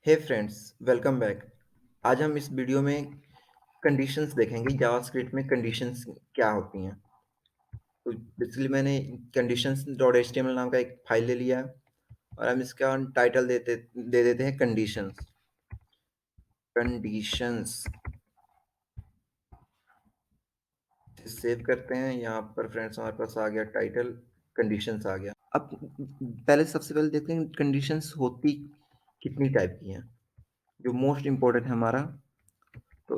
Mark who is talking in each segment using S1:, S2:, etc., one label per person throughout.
S1: हे friends, welcome back. आज हम इस वीडियो में कंडीशंस देखेंगे। जावास्क्रिप्ट में कंडीशंस क्या होती हैं। तो बेसिकली मैंने कंडीशंस डॉट एचटीएमएल नाम का एक फाइल ले लिया है और हम इसका टाइटल दे देते हैं कंडीशंस। कंडीशंस सेव करते हैं। यहाँ पर फ्रेंड्स हमारे पास आ गया टाइटल, कंडीशंस आ गया। अब पहले सबसे पहले देखते हैं कंडीशंस होती कितनी टाइप की हैं, जो मोस्ट इम्पोर्टेंट है हमारा। तो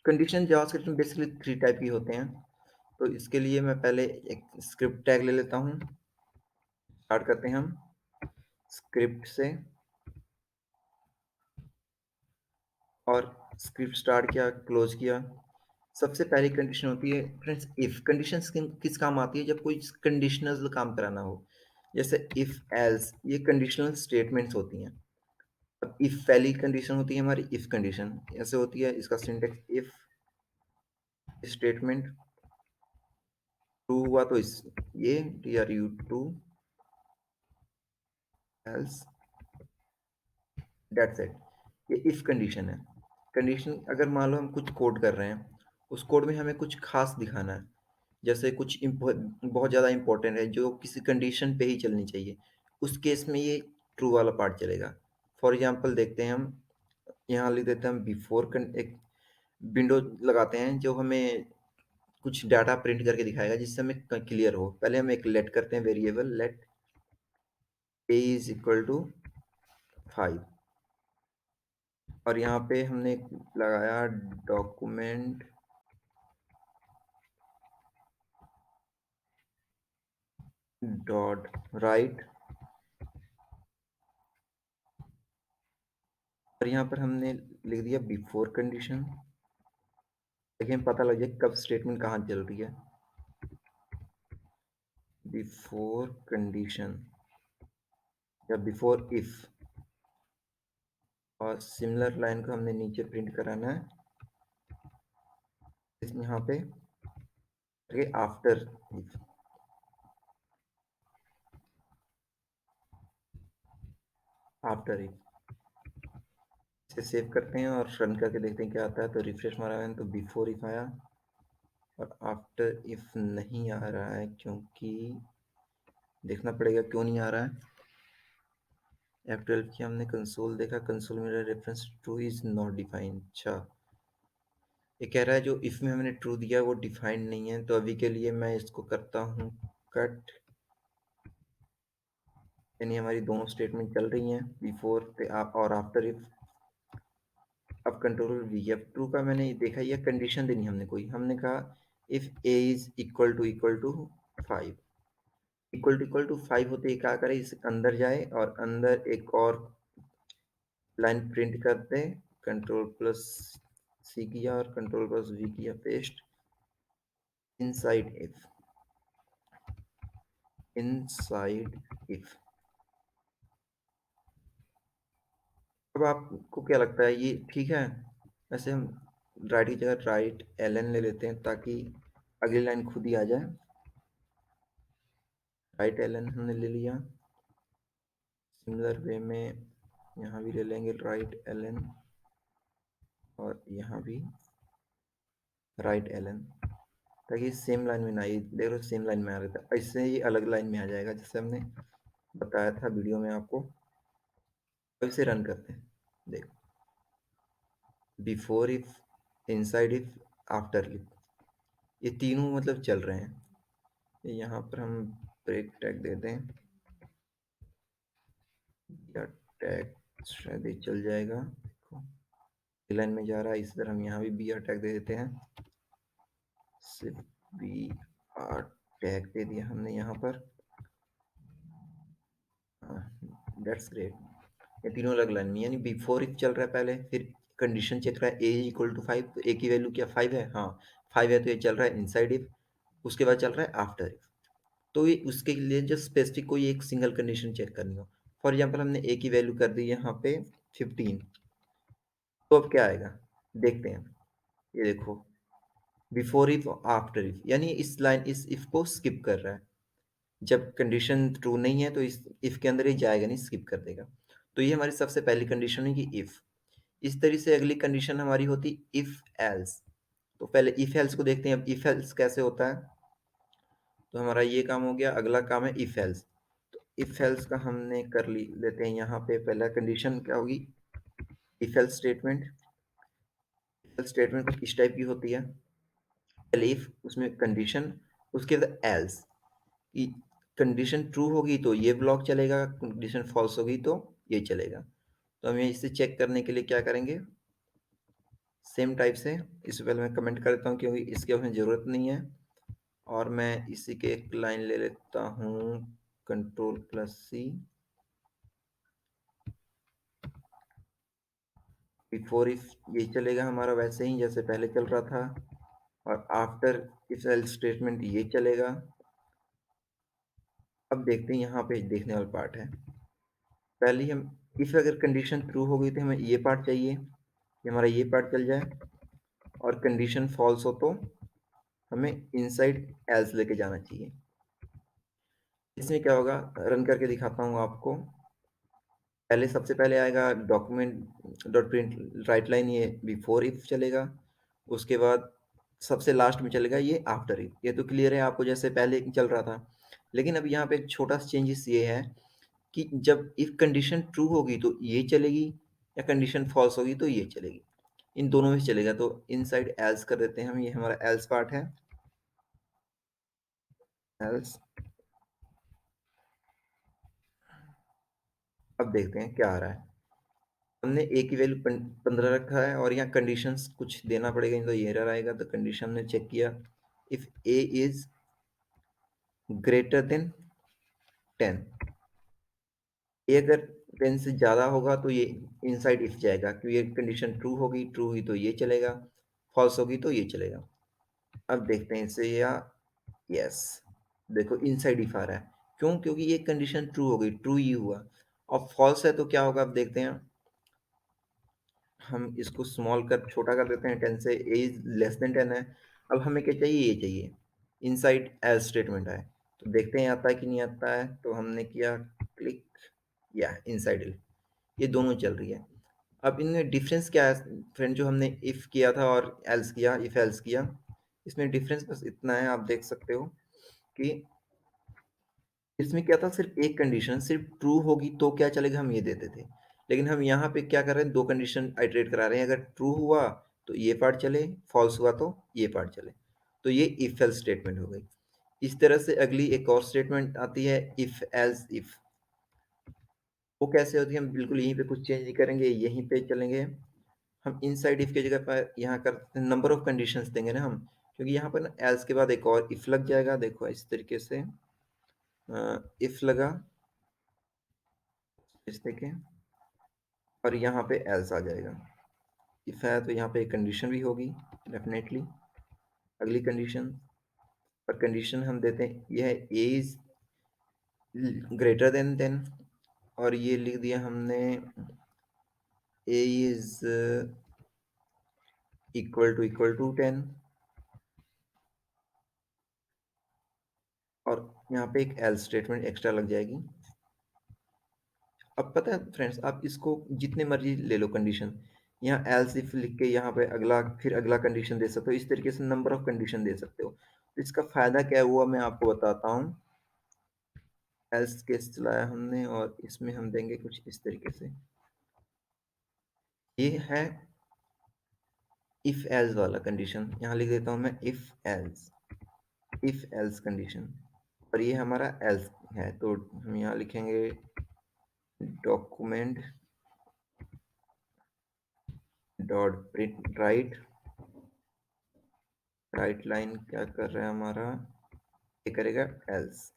S1: कंडीशन जावास्क्रिप्ट में बेसिकली 3 टाइप की होते हैं। तो इसके लिए मैं पहले एक स्क्रिप्ट टैग ले लेता हूँ। स्टार्ट करते हैं हम स्क्रिप्ट से, और स्क्रिप्ट स्टार्ट किया, क्लोज किया। सबसे पहली कंडीशन होती है फ्रेंड्स इफ। कंडीशन किस काम आती है? जब कोई कंडीशनल काम कराना हो, जैसे इफ एल्स, ये कंडीशनल स्टेटमेंट्स होती हैं। अब इफ पहली कंडीशन होती है हमारी इफ कंडीशन, ऐसे होती है। इसका सिंटेक्स इफ स्टेटमेंट ट्रू हुआ तो इस ये true true, else that's it. ये इफ कंडीशन है। कंडीशन अगर मान लो हम कुछ कोड कर रहे हैं, उस कोड में हमें कुछ खास दिखाना है, जैसे कुछ बहुत ज़्यादा इंपॉर्टेंट है जो किसी कंडीशन पे ही चलनी चाहिए, उस केस में ये ट्रू वाला पार्ट चलेगा। फॉर एग्जांपल देखते हैं हम, यहाँ लिख देते हैं हम बिफोर। एक विंडो लगाते हैं जो हमें कुछ डाटा प्रिंट करके दिखाएगा, जिससे हमें क्लियर हो। पहले हम एक लेट करते हैं, variable let a is equal to 5, और यहाँ पे हमने लगाया डॉक्यूमेंट डॉट राइट, और यहाँ पर हमने लिख दिया बिफोर कंडीशन। देखिए पता लग जाए कब स्टेटमेंट कहाँ चल रही है। बिफोर कंडीशन या बिफोर इफ, और सिमिलर लाइन को हमने नीचे प्रिंट कराना है इसमें, यहाँ पे आफ्टर इफ। आफ्टर इफ इसे सेव करते हैं और रन करके देखते हैं क्या आता है। तो रिफ्रेश मारा है तो बिफोर इफ आया, और आफ्टर इफ नहीं आ रहा है, क्योंकि देखना पड़ेगा क्यों नहीं आ रहा है। F12 की हमने कंसोल देखा, कंसोल में reference true is not defined. अच्छा, ये कह रहा है जो इफ में हमने ट्रू दिया वो डिफाइंड नहीं है। तो अभी के लिए मैं इसको करता हूँ कट, यानी हमारी दोनों स्टेटमेंट चल रही हैं, बिफोर और आफ्टर इफ। अब कंट्रोल वी। अब ट्रू का मैंने देखा, यह कंडीशन देनी हमने कोई, हमने कहा if a is equal to 5, equal to 5 होते ही क्या करे, इस अंदर जाए और अंदर एक और लाइन प्रिंट कर दे। कंट्रोल प्लस सी किया और कंट्रोल प्लस वी किया paste. Inside if, inside if. अब आपको क्या लगता है ये ठीक है? वैसे हम राइट की जगह राइट एल एन ले लेते हैं ताकि अगली लाइन खुद ही आ जाए। राइट एल एन हमने ले लिया। सिमिलर वे में यहाँ भी ले लेंगे राइट एल एन, और यहाँ भी राइट एल एन, ताकि सेम लाइन में ना आए। देख लो सेम लाइन में आ रहा था, ऐसे ही अलग लाइन में आ जाएगा, जैसे हमने बताया था वीडियो में आपको। अब इसे रन करते हैं। देखो, before if, inside if, after if, ये तीनों मतलब चल रहे हैं। यहाँ पर हम ब्रेक टैग दे दें, या टैग शायद ये चल जाएगा। देखो लाइन में जा रहा है, इस तरह हम यहाँ भी बी आर टैग दे देते हैं। सिर्फ बी आर टैग दे दिया हमने यहाँ पर। That's great. ये तीनों अलग लाइन में, यानी बिफोर इफ चल रहा है पहले, फिर कंडीशन चेक रहा है ए इक्वल टू 5, तो ए की वैल्यू क्या 5 है? हाँ 5 है, तो ये चल रहा है इनसाइड इफ। उसके बाद चल रहा है आफ्टर इफ। तो ये उसके लिए जो स्पेसिफिक कोई एक सिंगल कंडीशन चेक करनी हो। फॉर एग्जांपल हमने ए की वैल्यू कर दी यहाँ पे 15, तो अब क्या आएगा देखते हैं। ये देखो, बिफोर इफ आफ्टर इफ, यानी इस लाइन इस इफ को स्किप कर रहा है। जब कंडीशन ट्रू नहीं है तो इस इफ के अंदर ही जाएगा नहीं, स्किप कर देगा। तो ये हमारी सबसे पहली कंडीशन है कि इफ। इस तरीके से अगली कंडीशन हमारी होती इफ एल्स। तो पहले इफ एल्स को देखते हैं। अब इफ एल्स कैसे होता है, तो हमारा ये काम हो गया। अगला काम है इफ एल्स। तो इफ एल्स का हमने कर ली लेते हैं। यहाँ पे पहला कंडीशन क्या होगी, इफ एल्स स्टेटमेंट। स्टेटमेंट कुछ इस टाइप की होती है। पहले इफ, उसमें कंडीशन, उसके बाद एल्स। कंडीशन ट्रू होगी तो ये ब्लॉक चलेगा, कंडीशन फॉल्स होगी तो ये चलेगा। तो हम इसे चेक करने के लिए क्या करेंगे, सेम टाइप से। इससे पहले मैं कमेंट कर देता हूँ क्योंकि इसकी हमें ज़रूरत नहीं है। और मैं इसी के एक लाइन ले लेता हूँ, Ctrl+C। बिफोर इफ ये चलेगा हमारा वैसे ही जैसे पहले चल रहा था, और आफ्टर इफ एल्स स्टेटमेंट ये चलेगा। अब देखते हैं, यहाँ पे देखने वाला पार्ट है। पहले ही हम इफ अगर कंडीशन ट्रू हो गई तो हमें ये पार्ट चाहिए कि हमारा ये पार्ट चल जाए, और कंडीशन फॉल्स हो तो हमें इनसाइड एल्स लेके जाना चाहिए। इसमें क्या होगा, रन करके दिखाता हूँ आपको। पहले सबसे पहले आएगा document dot print right line, ये बिफोर इफ चलेगा। उसके बाद सबसे लास्ट में चलेगा ये आफ्टर इफ। ये तो क्लियर है आपको, जैसे पहले चल रहा था। लेकिन अब यहाँ पे एक छोटा सा चेंजेस ये है कि जब इफ कंडीशन ट्रू होगी तो ये चलेगी, या कंडीशन फॉल्स होगी तो ये चलेगी। इन दोनों में चलेगा। तो इनसाइड एल्स कर देते हैं हम। ये हमारा एल्स पार्ट है। एल्स। अब देखते हैं क्या आ रहा है। हमने ए की वैल्यू 15 रखा है, और यहाँ कंडीशंस कुछ देना पड़ेगा, नहीं तो ये एरर आएगा। तो कंडीशन ने चेक किया, if a is greater than 10। ए अगर 10 से ज़्यादा होगा तो ये इनसाइड इफ जाएगा, क्योंकि ये कंडीशन ट्रू होगी, ट्रू हुई तो ये चलेगा, फॉल्स होगी तो ये चलेगा। अब देखते हैं इसे, या यस, देखो इनसाइड इफ आ रहा है। क्यों, क्योंकि ये कंडीशन ट्रू हो गई, ट्रू ही हुआ। और फॉल्स है तो क्या होगा, अब देखते हैं। हम इसको स्मॉल कर छोटा कर देते हैं, 10 से। ए इज लेस देन 10 है। अब हमें क्या चाहिए, ये चाहिए इनसाइड एल्स स्टेटमेंट है। तो देखते हैं आता है कि नहीं आता है। तो हमने किया क्लिक, या इनसाइड एल्स, ये दोनों चल रही है। अब इनमें डिफरेंस क्या है फ्रेंड, जो हमने इफ किया था और एल्स किया, इफ एल्स किया, इसमें डिफरेंस बस इतना है, आप देख सकते हो कि इसमें क्या था, सिर्फ एक कंडीशन सिर्फ ट्रू होगी तो क्या चलेगा, हम ये देते थे। लेकिन हम यहाँ पे क्या कर रहे हैं, दो कंडीशन आइटरेट करा रहे हैं। अगर ट्रू हुआ तो ये पार्ट चले, फॉल्स हुआ तो ये पार्ट चले। तो ये इफ एल्स स्टेटमेंट हो गई। इस तरह से अगली एक और स्टेटमेंट आती है, इफ एल्स इफ। वो कैसे होती है, हम बिल्कुल यहीं पे कुछ चेंज नहीं करेंगे, यहीं पे चलेंगे। हम इनसाइड इफ की जगह पर यहाँ कर नंबर ऑफ कंडीशंस देंगे ना हम, क्योंकि यहाँ पर ना एल्स के बाद एक और इफ लग जाएगा। देखो इस तरीके से इफ लगा, इस देखें, और यहाँ पे एल्स आ जाएगा। इफ है तो यहाँ पे एक कंडीशन भी होगी डेफिनेटली, अगली कंडीशन। और कंडीशन हम देते हैं, यह है ए इज ग्रेटर देन 10, और ये लिख दिया हमने ए इज इक्वल टू 10। और यहाँ पे एक एल्स स्टेटमेंट एक्स्ट्रा लग जाएगी। अब पता है फ्रेंड्स, आप इसको जितने मर्जी ले लो कंडीशन, यहाँ एल्स इफ लिख के यहाँ पे अगला, फिर अगला कंडीशन दे सकते हो। इस तरीके से नंबर ऑफ कंडीशन दे सकते हो। तो इसका फायदा क्या हुआ मैं आपको बताता हूँ। एल्स केस चलाया हमने, और इसमें हम देंगे कुछ इस तरीके से। ये है इफ एल्स वाला कंडीशन, यहाँ लिख देता हूँ मैं इफ एल्स कंडीशन। और ये हमारा एल्स है, तो हम यहाँ लिखेंगे document dot print right line क्या कर रहा है हमारा, ये करेगा else,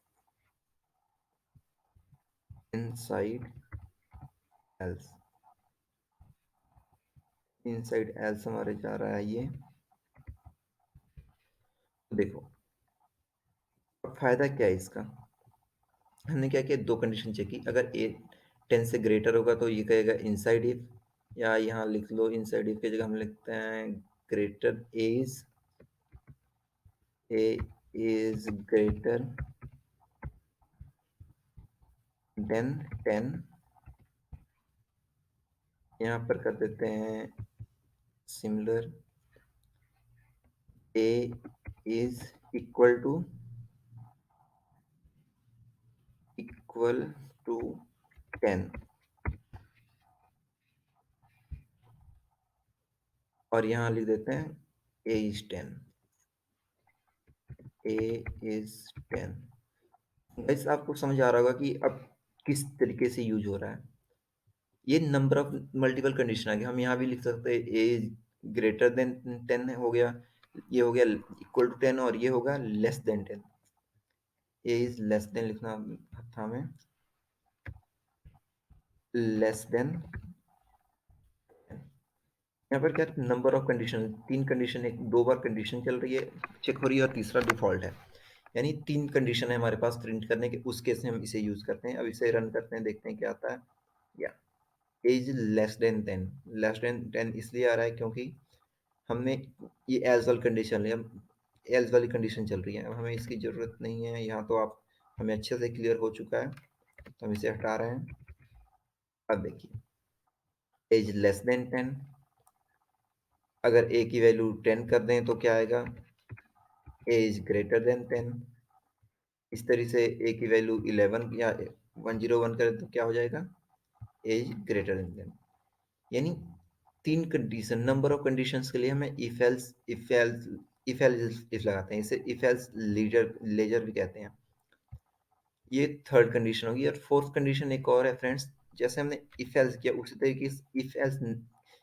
S1: inside else. Inside else हमारे जा रहा है ये। देखो अब फायदा क्या है इसका, हमने क्या किया, दो कंडीशन चेक की। अगर ए 10 से ग्रेटर होगा तो ये कहेगा इनसाइड इफ, या यहाँ लिख लो इनसाइड इफ की जगह हम लिखते हैं greater a is greater than 10, यहाँ पर कर देते हैं similar a is equal to 10 और यहाँ लिख देते हैं a is 10। A is 10। Guys आपको समझ आ रहा होगा कि अब किस तरीके से यूज हो रहा है। ये नंबर ऑफ मल्टीपल कंडीशन आ गया। हम यहाँ भी लिख सकते हैं ए इज ग्रेटर देन 10 हो गया, ये हो गया इक्वल टू 10 और ये होगा less than 10। A is less than लिखना था हमें, लेस देन। यहाँ पर क्या नंबर ऑफ कंडीशन, तीन कंडीशन, एक दो बार कंडीशन चल रही है, चेक हो रही है और तीसरा डिफॉल्ट है। यानी तीन कंडीशन है हमारे पास प्रिंट करने के, उस केस में हम इसे यूज करते हैं। अब इसे रन करते हैं, देखते हैं क्या आता है। या as less than 10, less than 10 इसलिए आ रहा है क्योंकि हमने ये एज वाली कंडीशन है, एज वाली कंडीशन चल रही है, अब हमें इसकी ज़रूरत नहीं है। यहाँ तो आप हमें अच्छे से क्लियर हो चुका है, तो हम इसे हटा रहे हैं। अब देखिए एज लेस देन 10, अगर ए की वैल्यू 10 कर दें तो क्या आएगा, ए इज ग्रेटर देन 10। इस तरह से ए की वैल्यू 11 या 101 करें तो क्या हो जाएगा, ए इज ग्रेटर देन 10। यानी तीन कंडीशन, नंबर ऑफ कंडीशंस के लिए हमें इफ एल्स इफ लगाते हैं, इसे इफ एल्स लेजर लेजर भी कहते हैं। ये थर्ड कंडीशन होगी। और फोर्थ कंडीशन एक और है फ्रेंड्स, जैसे हमने इफ एल्स किया उसी तरीके से इफ एल्स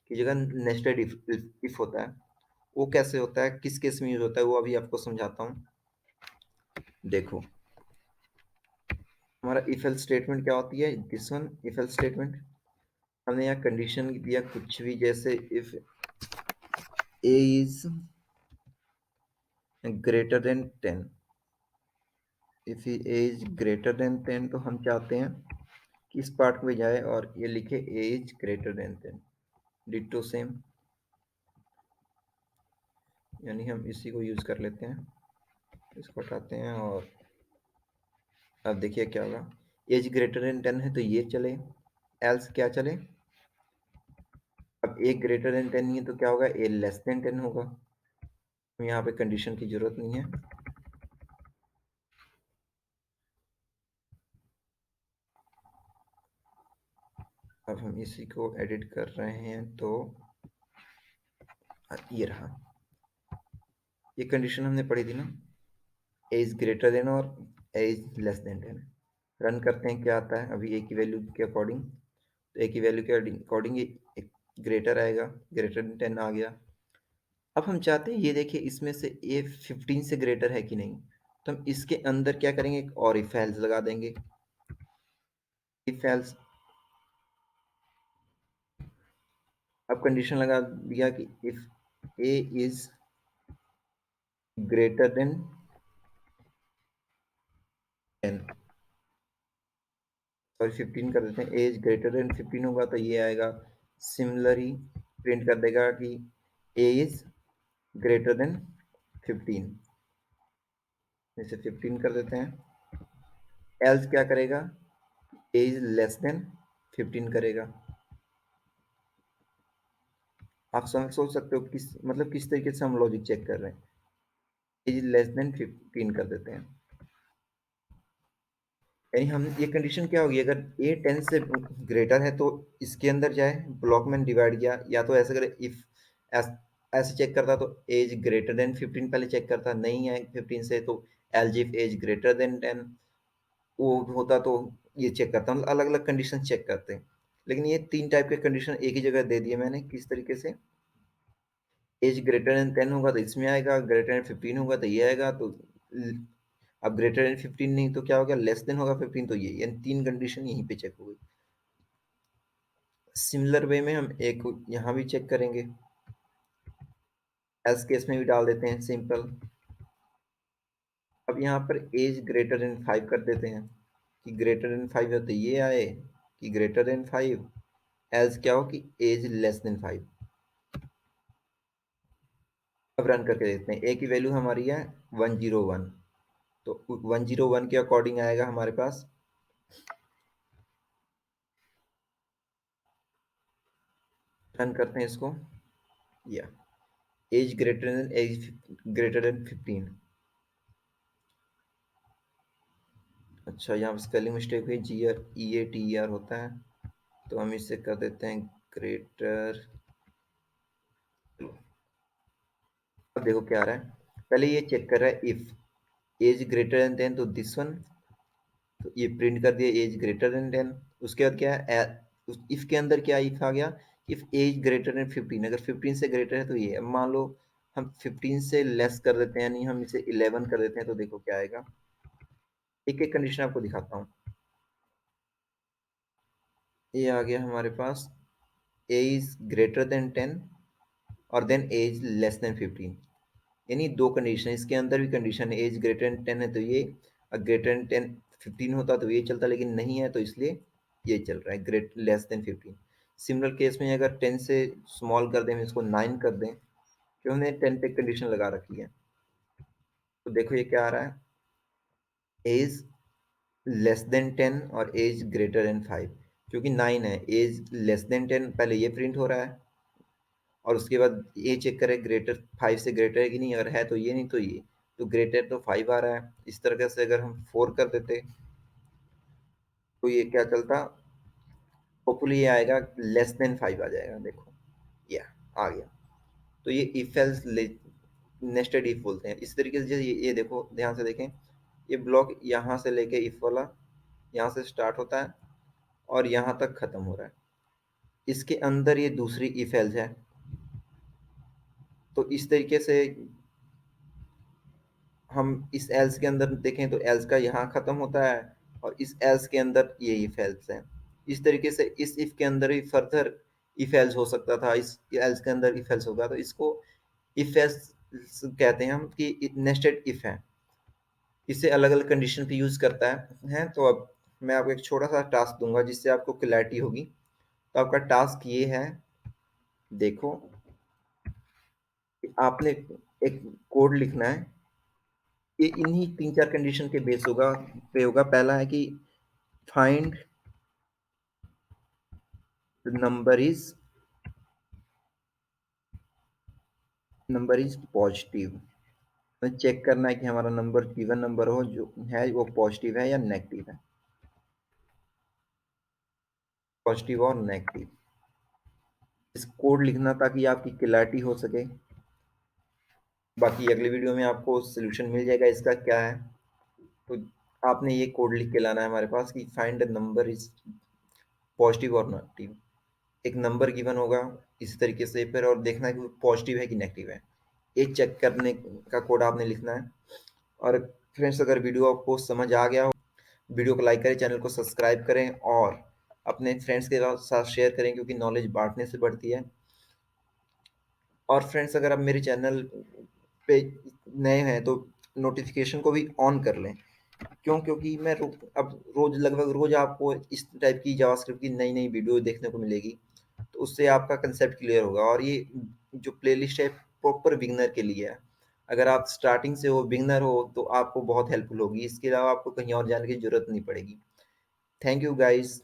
S1: की जगह नेस्टेड इफ होता है। वो कैसे होता है, किस केस में यूज होता है, वो अभी आपको समझाता हूँ। देखो हमारा इफ एल्स स्टेटमेंट क्या होती है, this one if else statement. हमने यहाँ कंडीशन दिया कुछ भी, जैसे if a is greater than 10, if a is greater than 10 तो हम चाहते हैं कि इस पार्ट में जाए और ये लिखे A is greater than 10, ditto same. यानी हम इसी को यूज कर लेते हैं, इसको हटाते हैं और अब देखिए क्या होगा, एज ग्रेटर देन 10 है तो ये चले, एल्स क्या चले। अब ए ग्रेटर देन 10 नहीं है तो क्या होगा, ए लेस देन 10 होगा। तो यहाँ पे कंडीशन की जरूरत नहीं है। अब हम इसी को एडिट कर रहे हैं तो ये रहा, ये कंडीशन हमने पढ़ी थी ना, ए इज ग्रेटर देन और ए इज लेस देन 10। रन करते हैं क्या आता है, अभी ए की वैल्यू के अकॉर्डिंग, तो ए की वैल्यू के अकॉर्डिंग ये ग्रेटर आएगा, ग्रेटर देन 10 आ गया। अब हम चाहते हैं ये देखिए इसमें से ए 15 से ग्रेटर है कि नहीं, तो हम इसके अंदर क्या करेंगे, एक और इफ एल्स लगा देंगे। इफ एल्स, अब कंडीशन लगा दिया कि if a is greater than 10, sorry 15 कर देते हैं, ए इज ग्रेटर देन 15 होगा तो ये आएगा, सिमिलरली प्रिंट कर देगा कि ए इज ग्रेटर देन 15, इसे 15 कर देते हैं। एल्स क्या करेगा, ए इज लेस देन 15 करेगा। आप समझ सोच सकते हो किस मतलब किस तरीके से हम लॉजिक चेक कर रहे हैं। ए इज लेस देन 15 कर देते हैं, यानी हम ये कंडीशन क्या होगी, अगर ए 10 से ग्रेटर है तो इसके अंदर जाए, ब्लॉक में डिवाइड किया, या तो ऐसे करे इफ ऐसे चेक करता तो एज ग्रेटर देन 15 पहले चेक करता, नहीं है 15 से तो एलजीफ एज ग्रेटर देन 10 वो होता तो ये चेक करता, मतलब अलग अलग कंडीशन चेक करते हैं। लेकिन ये तीन टाइप के कंडीशन एक ही जगह दे दिए मैंने, किस तरीके से, एज ग्रेटर देन 10 होगा तो इसमें आएगा, ग्रेटर देन 15 होगा तो ये आएगा। तो अब ग्रेटर देन 15 नहीं तो क्या हो गया, लेस देन होगा 15 तो ये, यानी तीन कंडीशन यहीं पे चेक हो गई। सिमिलर वे में हम एक यहाँ भी चेक करेंगे, एस केस में भी डाल देते हैं सिंपल। अब यहाँ पर एज ग्रेटर देन 5 कर देते हैं, कि ग्रेटर देन 5 है तो ये आए कि ग्रेटर देन 5, एल्स क्या हो कि एज लेस देन 5। अब रन करके देखते हैं, ए की वैल्यू हमारी है 101, तो 101 के अकॉर्डिंग आएगा हमारे पास, रन करते हैं इसको। या एज ग्रेटर देन 15। अच्छा, यहाँ पे स्पेलिंग मिस्टेक हुई, GREATER होता है, तो हम इसे कर देते हैं ग्रेटर। अब देखो क्या आ रहा है, पहले ये चेक कर रहा है इफ एज ग्रेटर देन 10, तो दिस वन, तो ये प्रिंट कर दिया एज ग्रेटर देन 10। उसके बाद क्या है, उस इफ के अंदर क्या इफ आ गया, इफ एज ग्रेटर देन 15, अगर 15 से ग्रेटर है तो ये। अब मान लो हम 15 से लेस कर देते हैं, यानी हम इसे 11 कर देते हैं, तो देखो क्या आएगा। एक एक कंडीशन आपको दिखाता हूँ। ये आ गया हमारे पास एज ग्रेटर देन 10 और देन एज लेस देन 15, यानी दो कंडीशन। इसके अंदर भी कंडीशन है, एज ग्रेटर देन 10 है तो ये, ग्रेटर देन 10 15 होता तो ये चलता, लेकिन नहीं है तो इसलिए ये चल रहा है great less than 15। Similar case में अगर 10 से स्मॉल कर दें, हम इसको 9 कर दें, क्यों हमने 10 पे कंडीशन लगा रखी है। तो देखो ये क्या आ रहा है, एज लेस देन 10 और एज ग्रेटर देन 5, क्योंकि 9 है, एज लेस देन 10 पहले ये प्रिंट हो रहा है, और उसके बाद ये चेक करें ग्रेटर 5 से ग्रेटर है कि नहीं, अगर है तो ये, नहीं तो ये, तो ग्रेटर तो 5 आ रहा है। इस तरह से अगर हम 4 कर देते तो ये क्या चलता, होपफुली ये आएगा लेस देन 5 आ जाएगा। देखो या आ गया। तो ये इफ एल्स नेस्टेड इफ बोलते हैं। इस तरीके से ये देखो ध्यान से देखें, ये ब्लॉक यहाँ से लेके इफ वाला यहाँ से स्टार्ट होता है और यहाँ तक खत्म हो रहा है, इसके अंदर ये दूसरी इफ एल्स है। तो इस तरीके से हम इस एल्स के अंदर देखें तो एल्स का यहाँ खत्म होता है, और इस एल्स के अंदर ये इफ एल्स है। इस तरीके से इस इफ के अंदर ही फर्दर इफ एल्स हो सकता था, इस एल्स के अंदर इफ एल्स होगा, तो इसको इफ एल्स कहते हैं हम कि नेस्टेड इफ है। इसे अलग अलग कंडीशन पे यूज करता है। तो अब मैं आपको एक छोटा सा टास्क दूंगा जिससे आपको क्लैरिटी होगी। तो आपका टास्क ये है, देखो कि आपने एक कोड लिखना है, ये इन्हीं तीन चार कंडीशन के बेस होगा पे होगा। पहला है कि find the number is positive. तो चेक करना है कि हमारा नंबर गिवन नंबर हो जो है वो पॉजिटिव है या नेगेटिव है, पॉजिटिव और नेगेटिव। इस कोड लिखना ताकि आपकी क्लैरिटी हो सके। बाकी अगले वीडियो में आपको सोल्यूशन मिल जाएगा इसका क्या है। तो आपने ये कोड लिख के लाना है हमारे पास कि find the number is positive और नेगेटिव। एक नंबर गिवन होगा इस तरीके से, फिर और देखना है कि वो पॉजिटिव है कि नेगेटिव है, ये चेक करने का कोड आपने लिखना है। और फ्रेंड्स, अगर वीडियो आपको समझ आ गया हो, वीडियो को लाइक करें, चैनल को सब्सक्राइब करें और अपने फ्रेंड्स के साथ शेयर करें, क्योंकि नॉलेज बांटने से बढ़ती है। और फ्रेंड्स, अगर आप मेरे चैनल पे नए हैं तो नोटिफिकेशन को भी ऑन कर लें। क्यों? क्योंकि मैं अब रोज लगभग रोज आपको इस टाइप की जावास्क्रिप्ट की नई नई वीडियो देखने को मिलेगी, तो उससे आपका कंसेप्ट क्लियर होगा। और ये जो प्लेलिस्ट है प्रॉपर बिगनर के लिए है। अगर आप स्टार्टिंग से हो, बिगनर हो, तो आपको बहुत हेल्पफुल होगी। इसके अलावा आपको कहीं और जाने की जरूरत नहीं पड़ेगी। Thank you guys.